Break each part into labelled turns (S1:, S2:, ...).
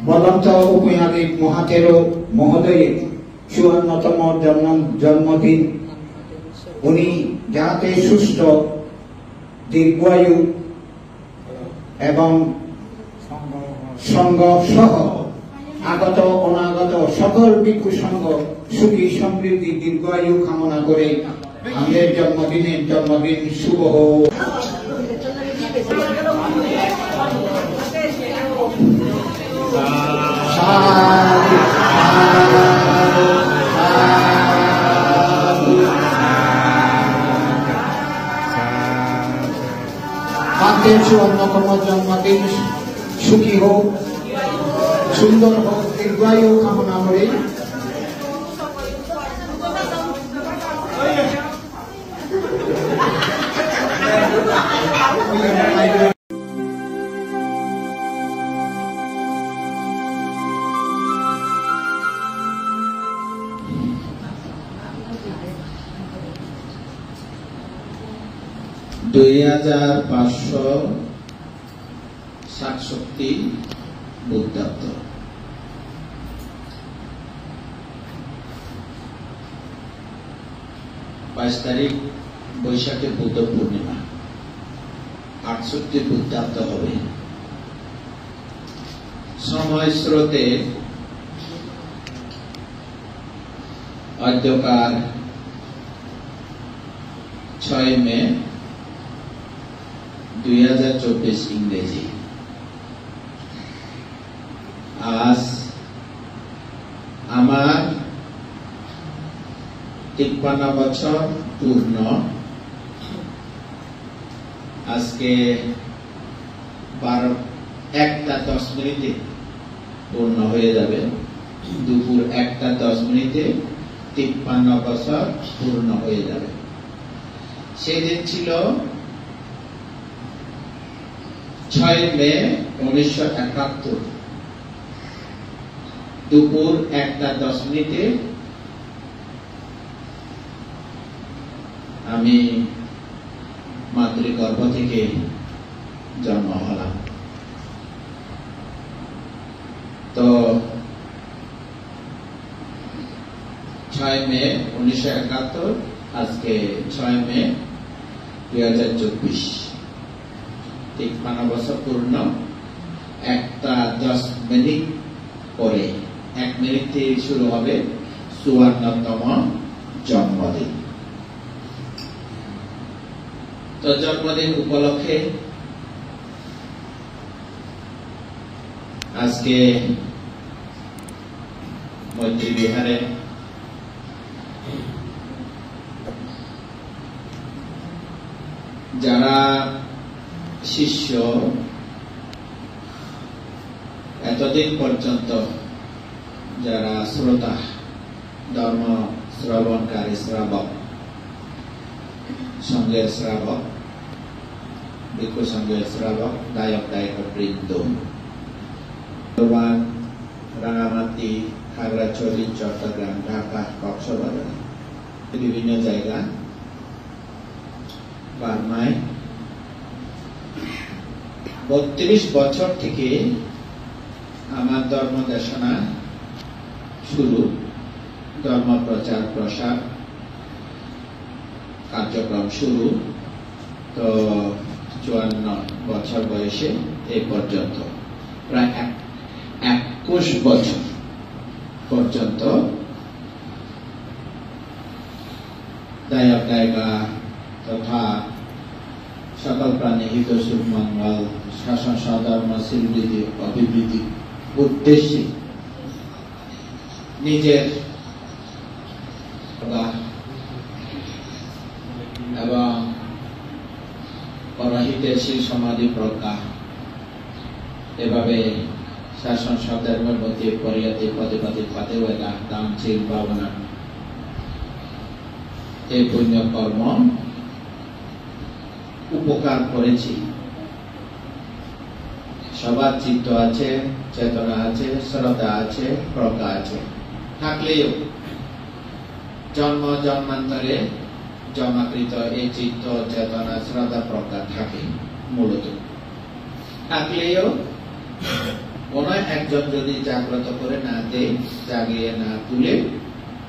S1: বলন্ত উপয়ালিক মহাতেরো মহোদয়ের ৫৪তম জন্মদিন। উনি যাতে সুস্থ দীর্ঘায়ু এবং সঙ্গ সহ আগত অনাগত সকল ভিক্ষু সংঘ সুখী সমৃদ্ধি দীর্ঘায়ু কামনা করে আমাদের জন্মদিন শুভ হোক। আমাদের ৫৪তম জন্মদিন সুখী হোক, সুন্দর হোক, দীর্ঘায়ু কামনা করে
S2: (২৫৬৭ বুদ্ধাব্দ) ২২ তারিখ বৈশাখে বুদ্ধ পূর্ণিমা, ৬৮ বুদ্ধাব্দ হবে। সময় স্রোতে অদ্যকার ৬ মে ২০২৪ ইংরেজি। আজ আমার ৫৩ বছর পূর্ণ। আজকে ১টা ১০ পূর্ণ হয়ে যাবে। দুপুর ১টা ১০ ৫৩ বছর পূর্ণ হয়ে যাবে। সেদিন ছিল ৬ মে ১৯৭১। দুপুর ১টা ১০ আমি মাতৃগর্ভ থেকে জন্ম হলাম। তো ৬ মে ১৯৭১, আজকে ৬ মে ২০২৪, ৫৩ বছর পূর্ণ। ১টা ১০ পরে ১ মিনিট থেকে শুরু হবে ৫৪তম জন্মদিন। তো জন্মদিন উপলক্ষে আজকে মৈত্রী বিহারে যারা শিষ্য এতদিন পর্যন্ত, যারা শ্রোতা, ধর্ম শ্রবণকারী শ্রাবক, সঙ্গের শ্রাবক, ভিক্ষু সঙ্গের শ্রাবক, গায়ক গায়িকা বৃন্দ, রাঙামাটি, খাগড়াছড়ি, চট্টগ্রাম, ঢাকা, কক্সবাজার, বিভিন্ন জায়গা, বার্মায় ৩২ বছর থেকে আমার ধর্ম দেশনা শুরু, ধর্ম প্রচার প্রসার কার্যক্রম শুরু। তো ৫৪ বছর বয়সে এই পর্যন্ত প্রায় ২১ বছর পর্যন্ত গায়ক গায়িকা তথা সকল প্রাণী হিত সুখ মঙ্গল, শাসন সধর্ম শ্রীবৃদ্ধি অভিবৃদ্ধি উদ্দেশ্যে নিজের এবং পরহিতেশীল সমাধি প্রজ্ঞা, এভাবে শাসন সধর্মের মধ্যে পরিয়াতে পদে পদে পাতে ওয়েলা দাম চিল ভাবনা, এই পুণ্য কর্ম উপকার করেছি। সবার চিত্ত আছে, চেতনা আছে, শ্রদ্ধা আছে, প্রজ্ঞা আছে, থাকলেও জন্ম জন্মান্তরে জমাকৃত এই চিত্ত চেতনা শ্রদ্ধা প্রজ্ঞা থাকে মূলত। থাকলেও কোন একজন যদি জাগ্রত করে না দেয়, জাগিয়ে না তুলে,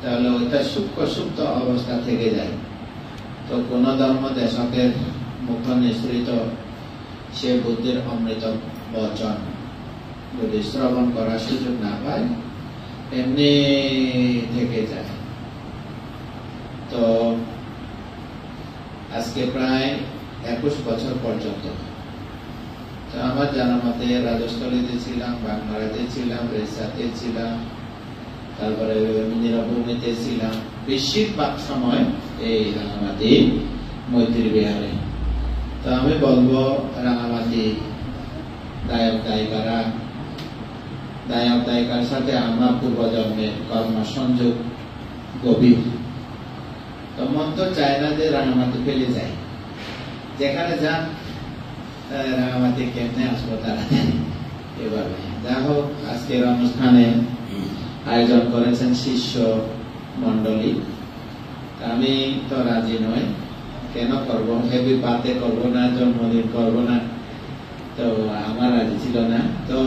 S2: তাহলে ওইটা সূক্ষ্ম সুপ্ত অবস্থা থেকে যায়। তো কোন ধর্ম দেশকের মুখ নিঃসৃত সে বুদ্ধির অমৃত বচন যদি শ্রবণ করার সুযোগ না পায়, এমনি থেকে যায়। তো আজকে প্রায় 21 বছর পর্যন্ত আমার জানা মতে রাজস্থলীতে ছিলাম, বাংলাতে ছিলাম, রেসাতে ছিলাম, তারপরে নিরাভূমিতে ছিলাম, বেশিরভাগ সময় এই রাঙামাটি মৈত্রী বিহারে। তো আমি বলবো রাঙামাটি দায়ক দায়িকার সাথে আমার পূর্বজন্মের কর্ম সংযোগ গভীর। তো মন তো চায় না যে রাঙামাটি ফেলে যায়, যেখানে যান রাঙামাটি কেমনে আসবো তারা এভাবে। যা হোক, আজকের অনুষ্ঠানে আয়োজন করেছেন শিষ্য মন্ডলী। আমি তো রাজি নই, কেন করব? হ্যাপি বার্থডে করব না, জন্মদিন করব না, তো আমার রাজি ছিল না। তো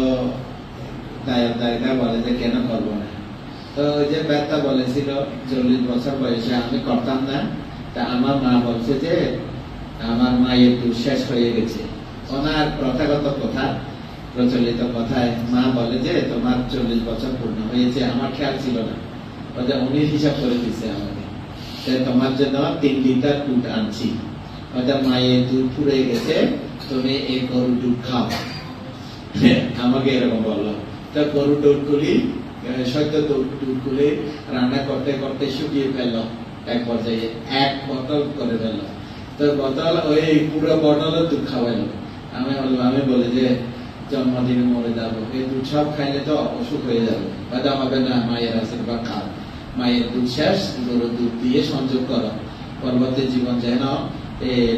S2: দায়িকা বলে যে কেন করব না। তো ওই যে ব্যথা বলেছিল 40 বছর বয়সে আমি করতাম না, তা আমার মা বলছে যে আমার মায়ের দুধ শেষ হয়ে গেছে। ওনার প্রথাগত কথা, প্রচলিত কথায় মা বলে যে তোমার 40 বছর পূর্ণ হয়েছে। আমার খেয়াল ছিল না, ওটা উনি হিসাব করে দিচ্ছে আমাকে, তোমার জন্য 3 লিটার দুধ আনছি, ওটা মায়ের দুধ পুড়ে গেছে, তুমি এই গরুর দুধ খাও। আমাকে এরকম বললো। তো গরুর দুধ গুলি, সত্য দুধ গুলি রান্না করতে করতে শুকিয়ে ফেললো, এক পর্যায়ে 1 বোতল করে ফেললো। তো বোতল, ওই পুরো বোতলের দুধ খাওয়াইলো। আমি বলি যে জন্মদিনে মরে যাবো, এই দুধ সব খাইলে তো অসুখ হয়ে যাবে, বাধা হবে না, মায়ের আশীর্বাদ খাও, মায়ের দুধ শেষ, গরুর দুধ দিয়ে সংযোগ করো, পরবর্তী জীবন যেন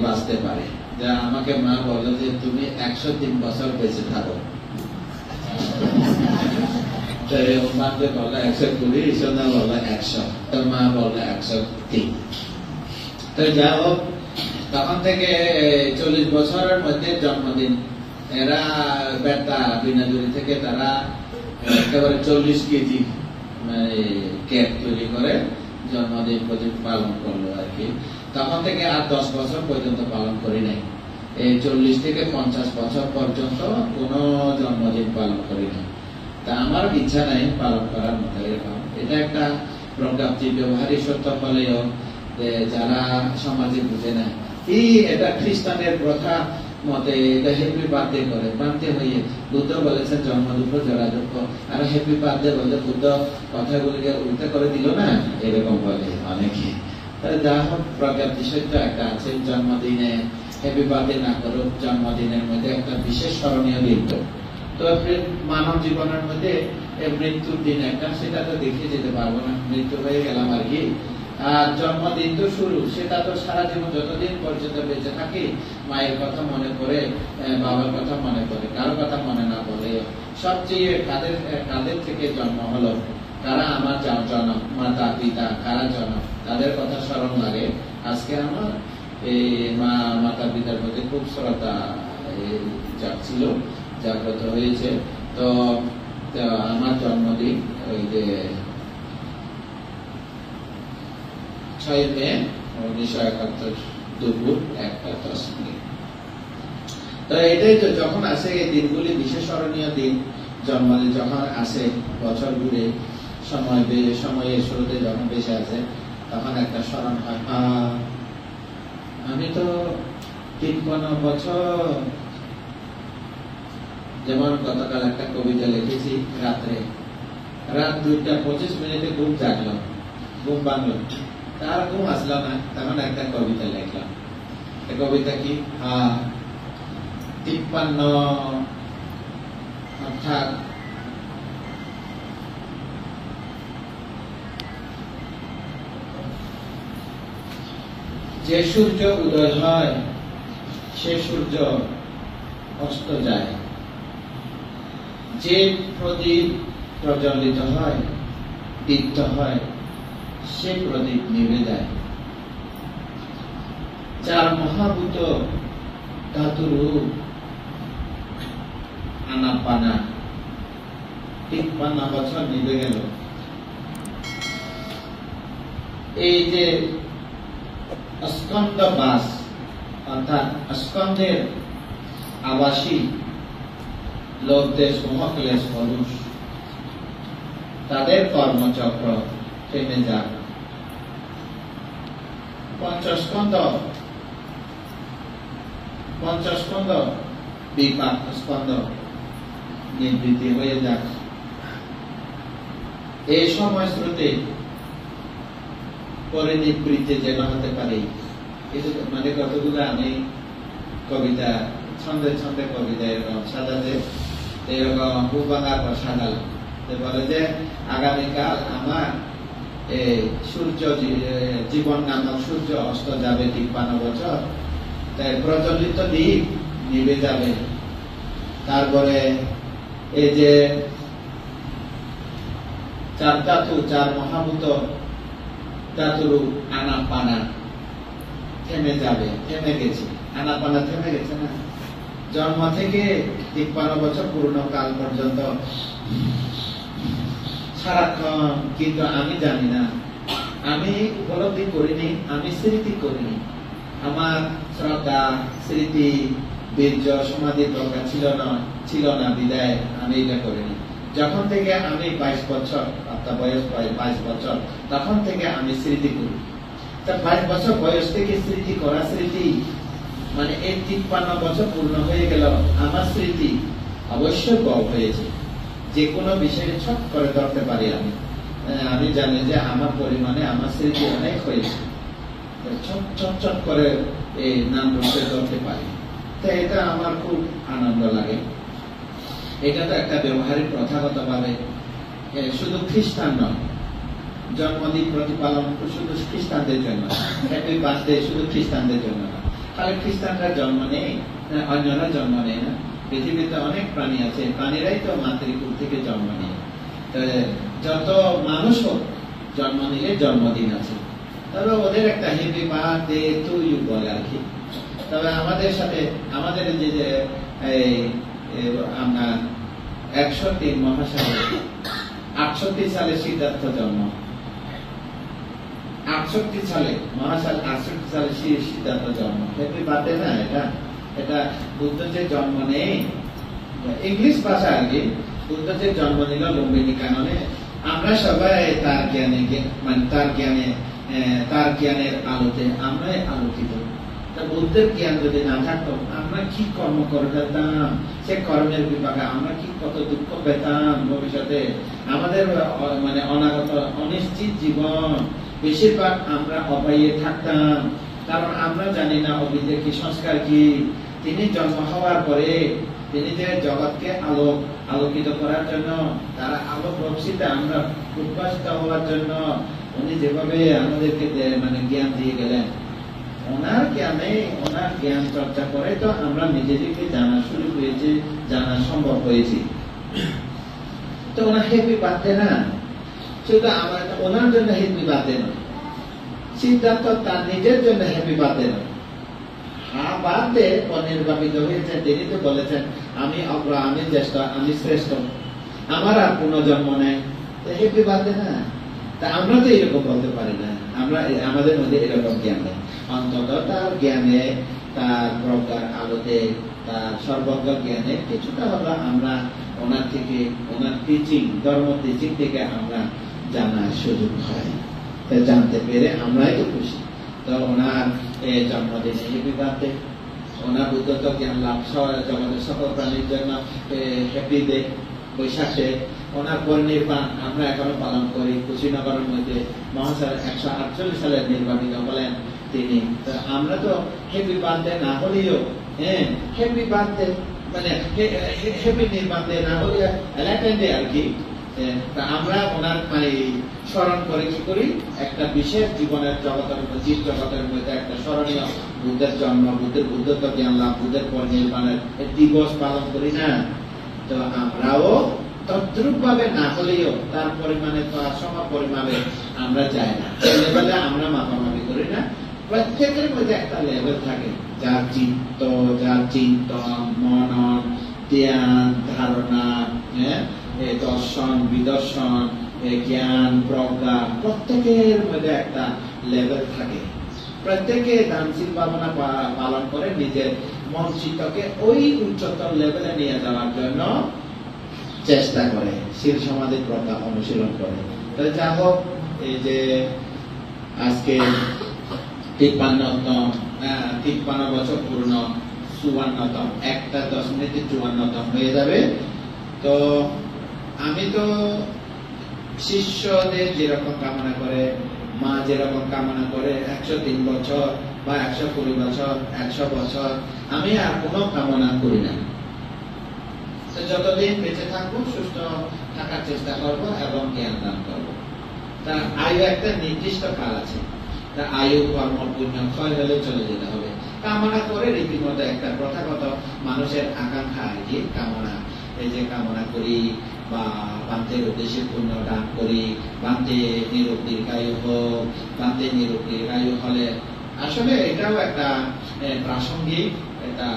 S2: বাঁচতে পারে। যা আমাকে মা বললো যে তুমি 103 বছর বেঁচে থাকো। মাকে বললো 120, সোনা বললো 100, তো মা বললো 103। তো যা হোক, তখন থেকে 40 বছরের মধ্যে জন্মদিন, এরা বেতা বিনাজুরি থেকে তারা একেবারে 40 কেজি কেক তৈরি করে জন্মদিন পালন করলো আর কি। তখন থেকে আর 10 বছর পর্যন্ত পালন করি নাই। এই 40 থেকে 50 বছর পর্যন্ত কোনো জন্মদিন পালন করি নাই। তা আমার ইচ্ছা নাই পালন করার মতো এরকম। এটা একটা প্রজ্ঞাপ্তি, ব্যবহারিক সত্য হলেও যারা সমাজে বুঝে না, এটা খ্রিস্টানের প্রথা মতে এটা হ্যাপি বার্থডে করে বাঁধতে হয়ে। বুদ্ধ বলেছেন জন্ম দুঃখ জরা দুঃখ, আর হ্যাপি বার্থডে বলতে বুদ্ধ কথাগুলিকে উল্টা করে দিল না, এরকম বলে অনেকে। যা হোক, প্রজ্ঞাপ্তি সত্য একটা আছে, জন্মদিনে হ্যাপি বার্থডে না করুক, জন্মদিনের মধ্যে একটা বিশেষ স্মরণীয় দিন। তো মানব জীবনের মধ্যে মৃত্যুর দিন একটা, সেটা তো দেখে যেতে পারবো না, মৃত্যু হয়ে গেলাম আর কি। আর জন্মদিন তো শুরু, সেটা তো সারা জীবন যতদিন পর্যন্ত বেঁচে থাকি মায়ের কথা মনে করে, বাবার কথা মনে করে, কারো কথা মনে না বলে। সবচেয়ে কাদের থেকে জন্ম হলো, কারা আমার জনক, মাতা পিতা কারা জনক, তাদের কথা স্মরণ লাগে। আজকে আমার এই মাতা পিতার প্রতি খুব শ্রদ্ধা জাগছিল, জাগ্রত হয়েছে। তো আমার জন্মদিন ওই যে 6 মে 1971 দুপুর 1:10। তো এটাই তো, যখন আসে এই দিনগুলি বিশেষ স্মরণীয় দিন, জন্মদিন যখন আসে বছর ঘুরে, সময়ের শুরুতে যখন বেশি আসে, তখন একটা স্মরণ হয়, আমি তো 53 বছর। যেমন গতকাল একটা কবিতা লিখেছি, রাত 2:25 ঘুম জাগলাম, ঘুম ভাঙলো, তার ঘুম আসলো না, তখন একটা কবিতা লিখলাম। কবিতা কি? 53, অর্থাৎ যে সূর্য উদয় হয় সে সূর্য অস্ত যায়, যে প্রদীপ প্রজ্বলিত হয় দীপ্ত হয় সে প্রদীপ নিভে যায়, 4 মহাভূত ধাতুরূপ আনাপানা 53 বছর নিভে গেল। এই যে স্কন্দ বাস অর্থাৎ স্কন্দের আবাসী লোকদের সমক্লেশ মানুষ, তাদের কর্মচক্র থেমে যাক। পঞ্চস্কন্দ বিপাক স্কন্দ নিবৃত্তি হয়ে যাক। এই সময় স্রোতে পরিনিবৃত্তি যেন হতে পারে। মানে কতগুলো আমি কবিতা ছন্দে ছন্দে কবিতা এরকম সাজাতে, এরকম হুবাঙ্গা সাজালাম। বলে যে আগামীকাল আমার সূর্য জীবন নামক সূর্য অস্ত যাবে 53 বছর, তাই প্রজ্বলিত দ্বীপ নিভে যাবে। তারপরে এই যে 4 ধাতু 4 মহাভূত ধাতুর আনাপানা থেমে যাবে, থেমে গেছে। আনাপানা থেমে গেছে না? জন্ম থেকে 53 বছর পূর্ণ কাল পর্যন্ত সারাক্ষণ। কিন্তু আমি জানি না, আমি উপলব্ধি করিনি, আমি স্মৃতি করিনি। আমার শ্রদ্ধা, স্মৃতি, বীর্য, সমাধি দরকার ছিল না বিদায় আমি এটা করিনি। যখন থেকে আমি 22 বছর অর্থাৎ বয়স 22 বছর, তখন থেকে আমি স্মৃতি করি। তা 22 বছর বয়স থেকে স্মৃতি করা, স্মৃতি মানে এই 53 বছর পূর্ণ হয়ে গেল। আমার স্মৃতি অবশ্যই বড় হয়েছে, যে কোনো বিষয়ে ছট করে ধরতে পারি আমি। আমি জানি যে আমার পরিমাণে আমার স্মৃতি অনেক হয়েছে, চট করে এই নাম রূপে ধরতে পারি। তো এটা আমার খুব আনন্দ লাগে। এটা তো একটা ব্যবহারিক প্রথাগত ভাবে শুধু খ্রিস্টান নয়, জন্মদিন প্রতিপালন শুধু খ্রিস্টানদের জন্য, হ্যাপি বার্থডে শুধু খ্রিস্টানদের জন্য না। তাহলে খ্রিস্টানরা জন্ম নেই, অন্যরা জন্ম নেয় না? পৃথিবীতে অনেক প্রাণী আছে, প্রাণীরাই তো মাতৃকুল থেকে জন্ম নেয়। যত মানুষ হোক জন্ম নিলে জন্মদিন আছে, তবে ওদের একটা হ্যাপি বার্থডে টু ইউ বলে আর কি। তবে আমাদের সাথে আমাদের যে আমরা 103 মহাসাগর 68 সালে সিদ্ধার্থ জন্ম, 68 সালে মহাসাল 68 সালে সিদ্ধার্থ জন্ম। হ্যাপি বার্থডে না এটা? এটা বুদ্ধ যে জন্ম নেই, ইংলিশ ভাষা আর কি। বুদ্ধ যে জন্ম নিল লুম্বিনী কাননে, আমরা সবাই তার জ্ঞানে মানে তার জ্ঞানের আলোতে আমরাই আলোকিত। বুদ্ধের জ্ঞান যদি না থাকতো আমরা কি কর্ম করে পেতাম, সে কর্মের বিপাকে আমরা কি কত দুঃখ পেতাম ভবিষ্যতে। আমাদের মানে অনাগত অনিশ্চিত জীবন, বেশিরভাগ আমরা অপায়ে থাকতাম, কারণ আমরা জানি না অভিজ্ঞ কি সংস্কার কি। তিনি জন্ম হওয়ার পরে তিনি যে জগৎকে আলোকিত করার জন্য, তারা আলোক রশ্মিতে আমরা উদ্ভাসিত হওয়ার জন্য উনি যেভাবে আমাদেরকে মানে জ্ঞান দিয়ে গেলেন, ওনার জ্ঞানে ওনার জ্ঞান চর্চা করে তো আমরা নিজেদেরকে জানা শুরু হয়েছে, জানা সম্ভব হয়েছে। তো ওনার হ্যাপি বার্থডে না, শুধু আমার ওনার জন্য হ্যাপি বার্থডে নয়, সিদ্ধার্থ তার নিজের জন্য হ্যাপি বার্থডে নয়। হ্যাঁ বার্থডে অনির্বাপিত হয়েছে, তিনি তো বলেছেন আমি অগ্র, আমি জ্যেষ্ঠ, আমি শ্রেষ্ঠ, আমার আর পুনর্জন্ম নেই। হ্যাপি বার্থডে না? তা আমরা তো এরকম বলতে পারি না, আমরা আমাদের মধ্যে এরকম জ্ঞান নেই। অন্তত তার জ্ঞানে, তার প্রজ্ঞার আলোতে, তার সর্বজ্ঞ জ্ঞানে কিছুটা হলো আমরা ওনার থেকে, ওনার টিচিং, ধর্ম টিচিং থেকে আমরা জানার সুযোগ হয়। জানতে পেরে আমরাই তো খুশি। তো ওনার জন্মদিনে হ্যাপি বার্থডে, ওনার বুদ্ধত্ব জ্ঞান লাভ জগতের সকল প্রাণীর জন্য হ্যাপি ডে, বৈশাখ ডে। ওনার পরিনির্বাণ আমরা এখনো পালন করি কুশীনগরের মধ্যে। মহাশয় 148 সালে নির্বাচিত হলেন তিনি। আমরা তো হ্যাপি বার্থডে না হলেও, হ্যাঁ হ্যাপি বার্থডে মানে হ্যাপি নির্বাচনে না হলে এলাকায় আর কি। আমরা ওনার মানে স্মরণ করে কি করি, একটা বিশেষ জীবনের জগতের জীব জগতের মধ্যে একটা স্মরণীয় বুদ্ধের জন্ম, বুদ্ধের বুদ্ধত্ব জ্ঞান লাভ, বুদ্ধের পরিনির্বাণের দিবস পালন করি না? তো আমরাও তদ্রুপ ভাবে না হলেও তার পরিমাণে সম পরিমাণে আমরা যাই না, লেভেলে আমরা মাপামাপি করি না। প্রত্যেকের মধ্যে একটা লেভেল থাকে, যার চিত্ত, যার চিন্তন, মনন, ধ্যান, ধারণা, দর্শন বিদর্শন জ্ঞান প্রজ্ঞা প্রত্যেকের মধ্যে একটা লেভেল থাকে। প্রত্যেকে দানশীল ভাবনা পালন করে নিজের মন চিত্তকে ওই উচ্চতর লেভেলে নিয়ে যাওয়ার জন্য চেষ্টা করে, শীল সমাধি প্রজ্ঞা অনুশীলন করে। তাহলে যা হোক, এই যে আজকে 53 বছর পূর্ণ, 54তম, 1:10 মিনিটে 54তম হয়ে যাবে। তো আমি তো শিষ্যদের যেরকম কামনা করে, মা যেরকম কামনা করে 103 বছর বা 120 বছর, 100 বছর, আমি আর কোনো কামনা করি না। তো যতদিন বেঁচে থাকবো সুস্থ থাকার চেষ্টা করব এবং জ্ঞান দান করব। তার আয়ু একটা নির্দিষ্ট কাল আছে, তার আয়ু কর্ম পুণ্য ক্ষয় হলে চলে যেতে হবে। কামনা করে রীতিমতো একটা প্রথাগত মানুষের আকাঙ্ক্ষা আর কি কামনা, এই যে কামনা করি বা বান্তের উদ্দেশ্যে পুণ্য দান করি, বান্তে নিরোগ দীর্ঘায়ু হোক, বান্তে নিরোগ দীর্ঘায়ু হলে আসলে এটাও একটা প্রাসঙ্গিক, এটা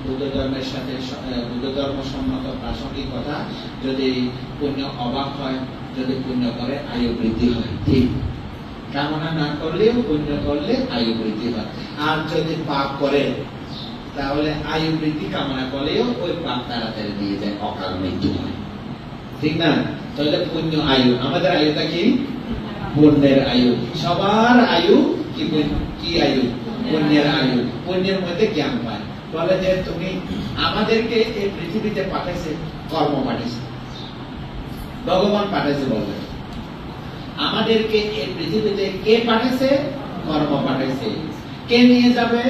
S2: বুদ্ধ ধর্মের সাথে বুদ্ধ ধর্ম সম্মত প্রাসঙ্গিক কথা। যদি পুণ্য অবাক হয়, যদি পুণ্য করে আয়ু বৃদ্ধি হয়, ঠিক। কামনা না করলেও পুণ্য করলে আয়ু বৃদ্ধি হয়। আর যদি পাপ করে তাহলে আয়ু বৃদ্ধি কামনা করলেও ওই পাপ তাড়াতাড়ি নিয়ে যায়, অকাল মৃত্যু হয়, ঠিক না? তাহলে পুণ্য আয়ু, আমাদের আয়ুটা কি? পুণ্যের আয়ু। সবার আয়ু কি আয়ু? পুণ্যের আয়ু। পুণ্যের মধ্যে জ্ঞান পায়। বলে যে তুমি আমাদেরকে এই পৃথিবীতে পাঠাইছে, কর্ম পাঠাইছে, ভগবান পাঠাইছে। বলবে আমাদেরকে এই পৃথিবীতে কে পাঠাইছে? কর্ম পাঠাইছে। কে নিয়ে যাবে?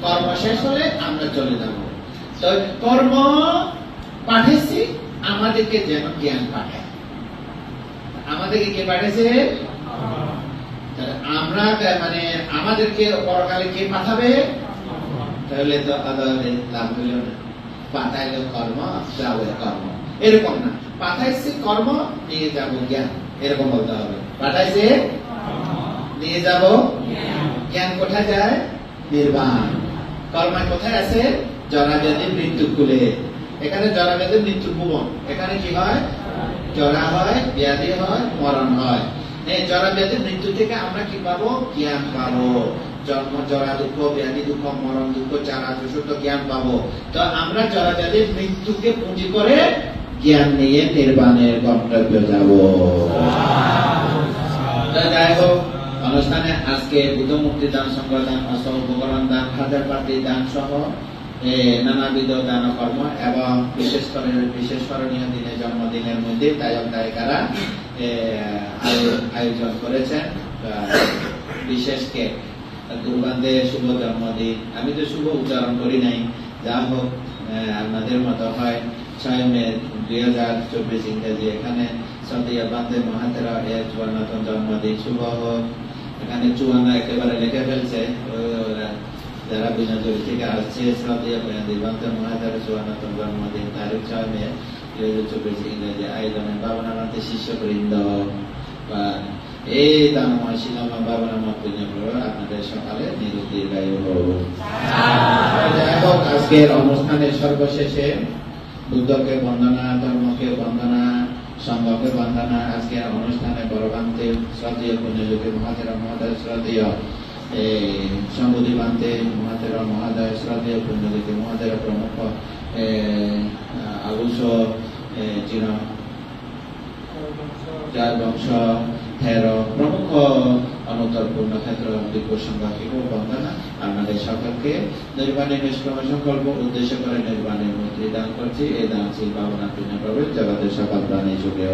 S2: কর্ম শেষ হলে আমরা চলে যাব। তো কর্ম পাঠাইছে আমাদেরকে যেন জ্ঞান পাঠায়। আমাদেরকে কে পাঠাইছে? আমরা মানে আমাদেরকে পরকালে কে পাঠাবে? তাহলে তো আদালতে লাভ হইল না। পাঠাইলে কর্ম, যাবে কর্ম, এরকম না। পাঠাইছে কর্ম, নিয়ে যাব জ্ঞান, এরকম বলতে হবে। পাঠাইছে নিয়ে যাব জ্ঞান। কোথায় যায়? নির্বাণ। কর্ম কোথায় আছে? জরা ব্যাধি মৃত্যু কুলে। এখানে জরা ব্যাধি মৃত্যু ভুবন। এখানে কি হয়? জরা হয়, ব্যাধি হয়, মরণ হয়। এই জরা ব্যাধি মৃত্যু থেকে আমরা কি পাবো? জ্ঞান পাবো। জন্ম জরা দুঃখ, ব্যাধি দুঃখ, মরণ দুঃখ, চারা চতুর্থ জ্ঞান পাবো। তো আমরা জরা ব্যাধি মৃত্যুকে পুঁজি করে জ্ঞান নিয়ে নির্বাণের গন্তব্যে যাব। যাই হোক, অনুষ্ঠানে আজকে বুদ্ধ মূর্তি দান, সংগ্রহ দান, অস্ত্র উপকরণ দান, হাজার পাত্রী দান সহ নানাবিধ দান কর্ম এবং বিশেষ স্মরণীয় দিনে জন্মদিনের মধ্যে দায়ক দায়িকারা আয়োজন করেছেন বিশেষ কেক। দুর্বান্ধে শুভ জন্মদিন। আমি তো শুভ উচ্চারণ করি নাই। যা হোক, আপনাদের মতো হয় 6 মে 2024 ইংরেজি। এখানে সন্ধিয়া বান্ধে মহাতেরা এর 54তম জন্মদিন শুভ হোক। এখানে 54 একেবারে লিখে ফেলছে যারা বিনাজুরি থেকে আসছে। সন্ধিয়া বান্ধে মহাতেরা 54তম জন্মদিন, তারিখ 6 মে 2024 ইংরেজি। আয়োজনে ভাবনা মানতে শিষ্যবৃন্দ বা এই দানময় শিলামা ভাবনা মত আপনাদের সকালে নিরোগ দীর্ঘায়ু হোক। যাই হোক, আজকের অনুষ্ঠানের সর্বশেষে বুদ্ধকে বন্দনা, ধর্মকে বন্দনা, সংঘকে বন্দনা। আজকের অনুষ্ঠানে বড়বান্তে শ্রদ্ধেয় পুণ্যযোগী মহাতেরা মহোদয়, শ্রদ্ধেয় সম্বোধি বান্তে মহাতেরা মহোদয়, শ্রদ্ধেয় পুণ্যযোগী মহাতেরা প্রমুখ আবুষ চির যার বংশ থের প্রমুখ অনুত্তর পূর্ণক্ষেত্র দিব্য সংঘকে বন্দনা। আপনাদের সকলকে নির্বাণের নিষ্ক্রম সংকল্প উদ্দেশ্য করে নির্বাণের মূর্তি দান করছি। এই দানশীল ভাবনা পুণ্য প্রবেশ জগতের সকল প্রাণী যুগে।